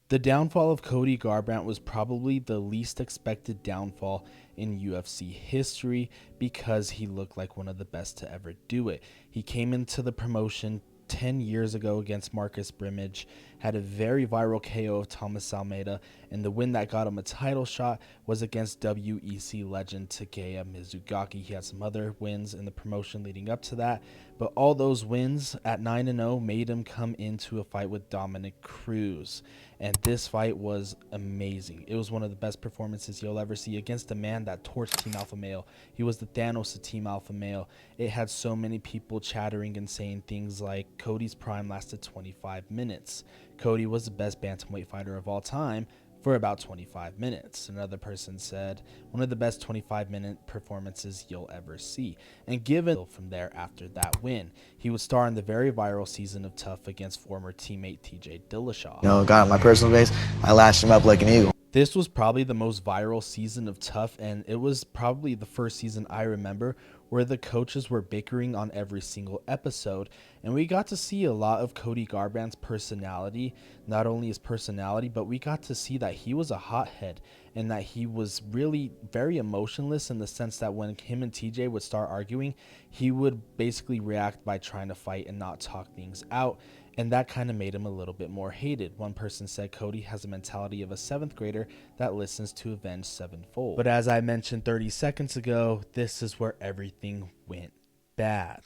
The downfall of Cody Garbrandt was probably the least expected downfall in UFC history because he looked like one of the best to ever do it. He came into the promotion 10 years ago against Marcus Brimage, had a very viral KO of Thomas Almeida, and the win that got him a title shot was against WEC legend Takeya Mizugaki. He had some other wins in the promotion leading up to that, but all those wins at 9-0 made him come into a fight with Dominick Cruz. And this fight was amazing. It was one of the best performances you'll ever see against a man that torched Team Alpha Male. He was the Thanos of Team Alpha Male. It had so many people chattering and saying things like Cody's prime lasted 25 minutes. Cody was the best bantamweight fighter of all time for about 25 minutes. Another person said, one of the best 25-minute performances you'll ever see. And given from there after that win, he would star in the very viral season of Tough against former teammate TJ Dillashaw. Got on my personal base, I lashed him up like an eagle. This was probably the most viral season of Tough, and it was probably the first season I remember where the coaches were bickering on every single episode, and we got to see a lot of Cody Garbrandt's personality. Not only his personality, but we got to see that he was a hothead and that he was really very emotionless in the sense that when him and TJ would start arguing, he would basically react by trying to fight and not talk things out. And that kind of made him a little bit more hated. One person said Cody has a mentality of a 7th grader that listens to avenge sevenfold. But as I mentioned 30 seconds ago, this is where everything went bad.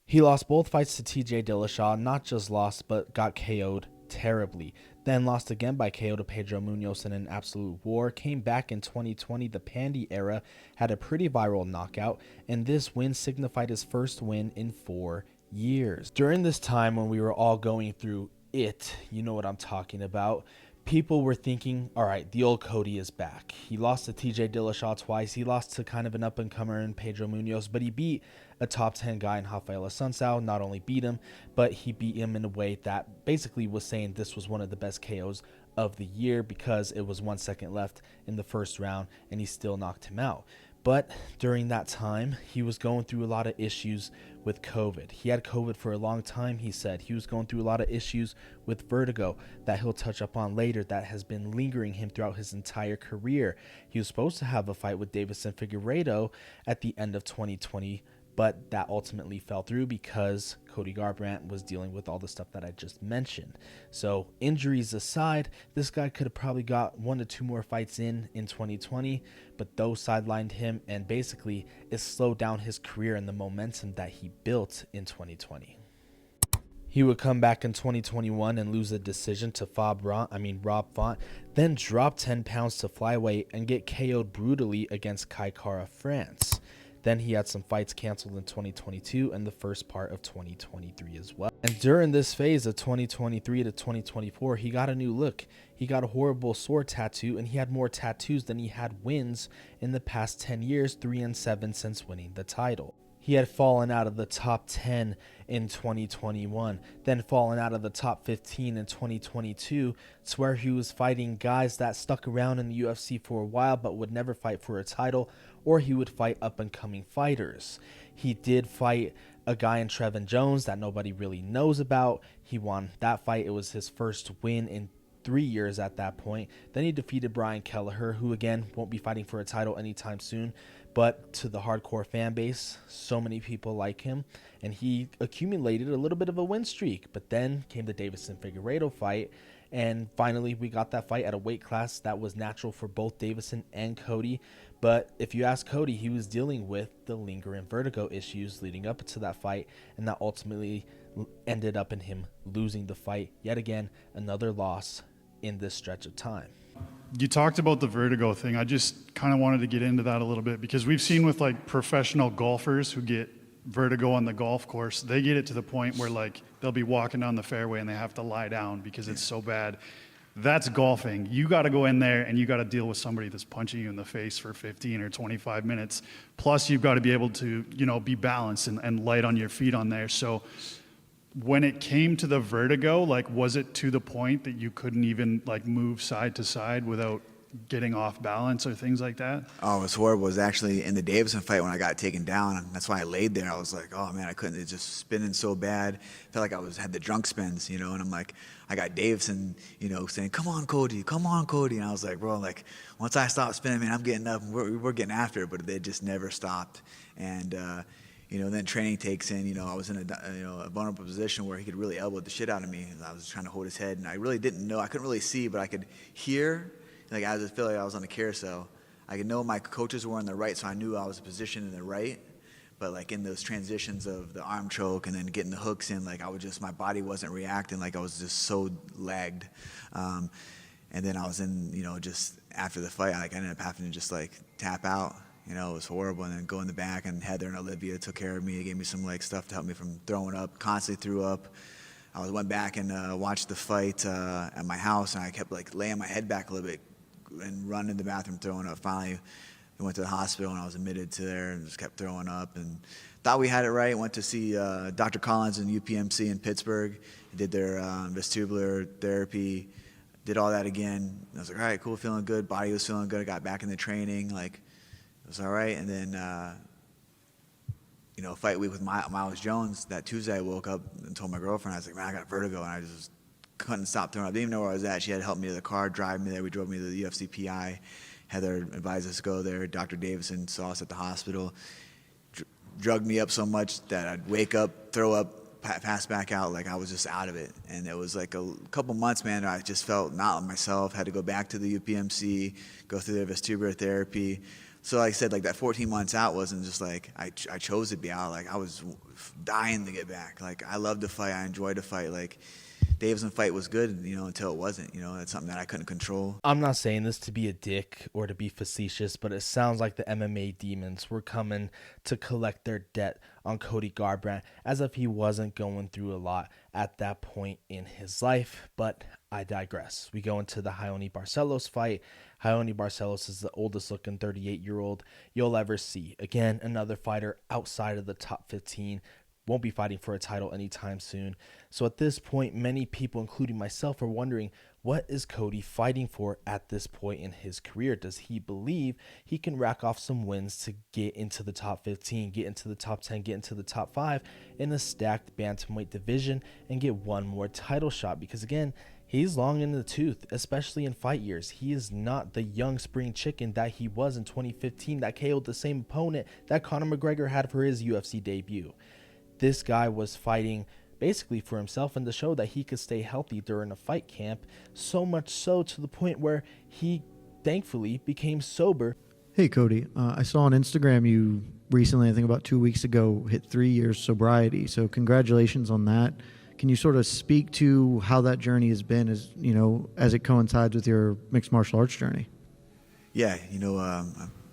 He lost both fights to TJ Dillashaw, not just lost, but got KO'd terribly. Then lost again by KO to Pedro Munoz in an absolute war. Came back in 2020, the Pandy era, had a pretty viral knockout, and this win signified his first win in 4 years. During this time when we were all going through it, you know what I'm talking about, people were thinking, all right, the old Cody is back. He lost to TJ Dillashaw twice. He lost to kind of an up-and-comer in Pedro Munoz, but he beat a top 10 guy in Rafael Assunção. Not only beat him, but he beat him in a way that basically was saying this was one of the best KOs of the year because it was 1 second left in the first round and he still knocked him out. But during that time, he was going through a lot of issues with COVID. He had COVID for a long time, he said. He was going through a lot of issues with vertigo that he'll touch upon later that has been lingering him throughout his entire career. He was supposed to have a fight with Deiveson Figueiredo at the end of 2020, but that ultimately fell through because Cody Garbrandt was dealing with all the stuff that I just mentioned. So injuries aside, this guy could have probably got 1 to 2 more fights in 2020, but those sidelined him and basically it slowed down his career and the momentum that he built in 2020. He would come back in 2021 and lose a decision to Rob Font, then drop 10 pounds to flyweight and get KO'd brutally against Kai Kara France. Then he had some fights canceled in 2022 and the first part of 2023 as well. And during this phase of 2023 to 2024, he got a new look. He got a horrible sword tattoo, and he had more tattoos than he had wins in the past 10 years, 3-7 since winning the title. He had fallen out of the top 10 in 2021, then fallen out of the top 15 in 2022, to where he was fighting guys that stuck around in the UFC for a while but would never fight for a title, or he would fight up-and-coming fighters. He did fight a guy in Trevin Jones that nobody really knows about. He won that fight. It was his first win in 3 years at that point. Then he defeated Brian Kelleher, who again won't be fighting for a title anytime soon, but to the hardcore fan base, so many people like him, and he accumulated a little bit of a win streak. But then came the Deiveson Figueiredo fight, and finally we got that fight at a weight class that was natural for both Deiveson and Cody. But if you ask Cody, he was dealing with the lingering vertigo issues leading up to that fight, and that ultimately ended up in him losing the fight. Yet again, another loss in this stretch of time. You talked about the vertigo thing. I just kind of wanted to get into that a little bit because we've seen with like professional golfers who get vertigo on the golf course, they get it to the point where like they'll be walking down the fairway and they have to lie down because it's so bad. That's golfing. You got to go in there and you got to deal with somebody that's punching you in the face for 15 or 25 minutes. Plus you've got to be able to, be balanced and light on your feet on there. So when it came to the vertigo, like, was it to the point that you couldn't even like move side to side without getting off balance or things like that? Oh, it was horrible. It was actually in the Davison fight when I got taken down. And that's why I laid there. I was like, oh man, I couldn't. It's just spinning so bad. Felt like had the drunk spins, and I'm like, I got Davison, saying, come on, Cody. And I was like, bro, like once I stop spinning, man, I'm getting up. And we're getting after it, but they just never stopped. And then training takes in. I was in a vulnerable position where he could really elbow the shit out of me. I was trying to hold his head, and I really didn't know. I couldn't really see, but I could hear. Like I just feel like I was on the carousel. I could know my coaches were on the right, so I knew I was positioned in the right. But like in those transitions of the arm choke and then getting the hooks in, like my body wasn't reacting. Like I was just so lagged. And then I was in, just after the fight, I ended up having to just like tap out. It was horrible. And then go in the back, and Heather and Olivia took care of me. They gave me some like stuff to help me from throwing up. Constantly threw up. I went back and watched the fight at my house, and I kept like laying my head back a little bit and running to the bathroom throwing up. Finally, we went to the hospital, and I was admitted to there and just kept throwing up. And thought we had it right. Went to see Dr. Collins in UPMC in Pittsburgh. Did their vestibular therapy. Did all that again. I was like, all right, cool, feeling good. Body was feeling good. I got back in the training. Like, it was all right. And then, fight week with Miles Jones, that Tuesday I woke up and told my girlfriend, I was like, man, I got vertigo. And I just couldn't stop throwing up. Didn't even know where I was at. She had to help me to the car, drive me there. We drove me to the UFC PI. Heather advised us to go there. Dr. Davison saw us at the hospital. Drugged me up so much that I'd wake up, throw up, pass back out. Like I was just out of it. And it was like a couple months, man, I just felt not myself. Had to go back to the UPMC, go through their vestibular therapy. So like I said, like that 14 months out wasn't just like I chose to be out. Like I was dying to get back. Like I loved to fight. I enjoyed to fight. Like Davison fight was good, until it wasn't. It's something that I couldn't control. I'm not saying this to be a dick or to be facetious, but it sounds like the MMA demons were coming to collect their debt on Cody Garbrandt, as if he wasn't going through a lot at that point in his life. But I digress. We go into the Raoni Barcelos fight. Raoni Barcelos is the oldest looking 38-year-old you'll ever see. Again, another fighter outside of the top 15. Won't be fighting for a title anytime soon. So at this point, many people, including myself, are wondering, what is Cody fighting for at this point in his career? Does he believe he can rack off some wins to get into the top 15, get into the top 10, get into the top 5 in a stacked bantamweight division and get one more title shot? Because again, he's long in the tooth, especially in fight years. He is not the young spring chicken that he was in 2015 that KO'd the same opponent that Conor McGregor had for his UFC debut. This guy was fighting basically for himself and to show that he could stay healthy during a fight camp, so much so to the point where he thankfully became sober. Hey, Cody, I saw on Instagram you recently, I think about 2 weeks ago, hit 3 years sobriety. So congratulations on that. Can you sort of speak to how that journey has been as it coincides with your mixed martial arts journey? Yeah,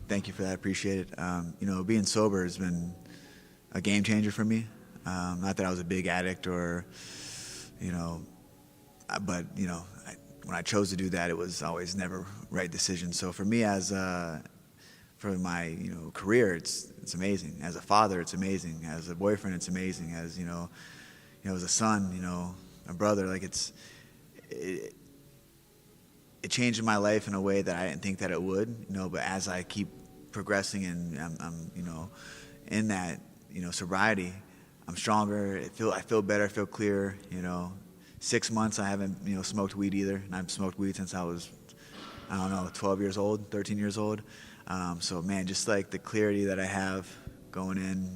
thank you for that. I appreciate it. Being sober has been a game changer for me. Not that I was a big addict but when I chose to do that, it was always never right decision. So for me, for my career, it's amazing. As a father, it's amazing. As a boyfriend, it's amazing. As as a son, a brother, like it changed my life in a way that I didn't think that it would. But as I keep progressing and I'm in that sobriety, I'm stronger. I feel better. I feel clearer. 6 months I haven't smoked weed either, and I've smoked weed since I was 12 years old, 13 years old. So man, just like the clarity that I have going in,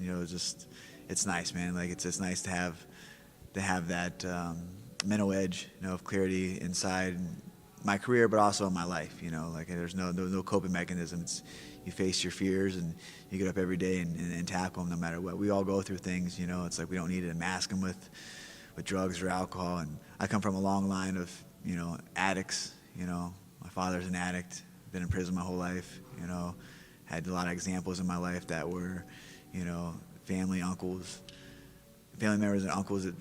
it's nice, man. Like it's just nice to have that mental edge, of clarity inside my career, but also in my life. Like there's no coping mechanism. You face your fears and you get up every day and tackle them no matter what. We all go through things, it's like we don't need to mask them with drugs or alcohol. And I come from a long line of, addicts. My father's an addict, been in prison my whole life, had a lot of examples in my life that were, family members and uncles that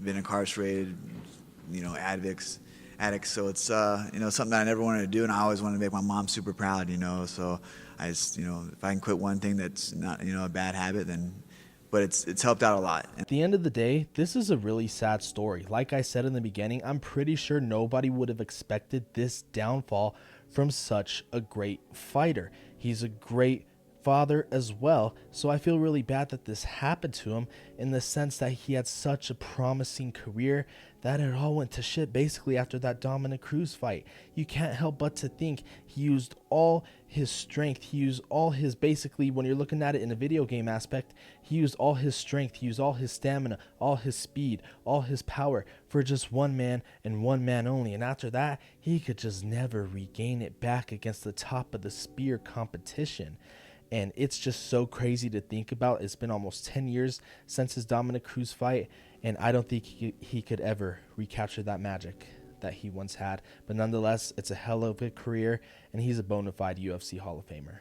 been incarcerated, addicts. So it's, something that I never wanted to do, and I always wanted to make my mom super proud, so I just, if I can quit one thing that's not, a bad habit, then but it's helped out a lot. At the end of the day, this is a really sad story. Like I said in the beginning, I'm pretty sure nobody would have expected this downfall from such a great fighter. He's a great father as well, so I feel really bad that this happened to him, in the sense that he had such a promising career that it all went to shit basically after that Dominick Cruz fight. You can't help but to think he used all his strength, he used all his, basically when you're looking at it in a video game aspect, he used all his strength, he used all his stamina, all his speed, all his power for just one man and one man only, and after that he could just never regain it back against the top of the spear competition. And it's just so crazy to think about. It's been almost 10 years since his Dominick Cruz fight, and I don't think he could ever recapture that magic that he once had. But nonetheless, it's a hell of a career, and he's a bona fide UFC Hall of Famer.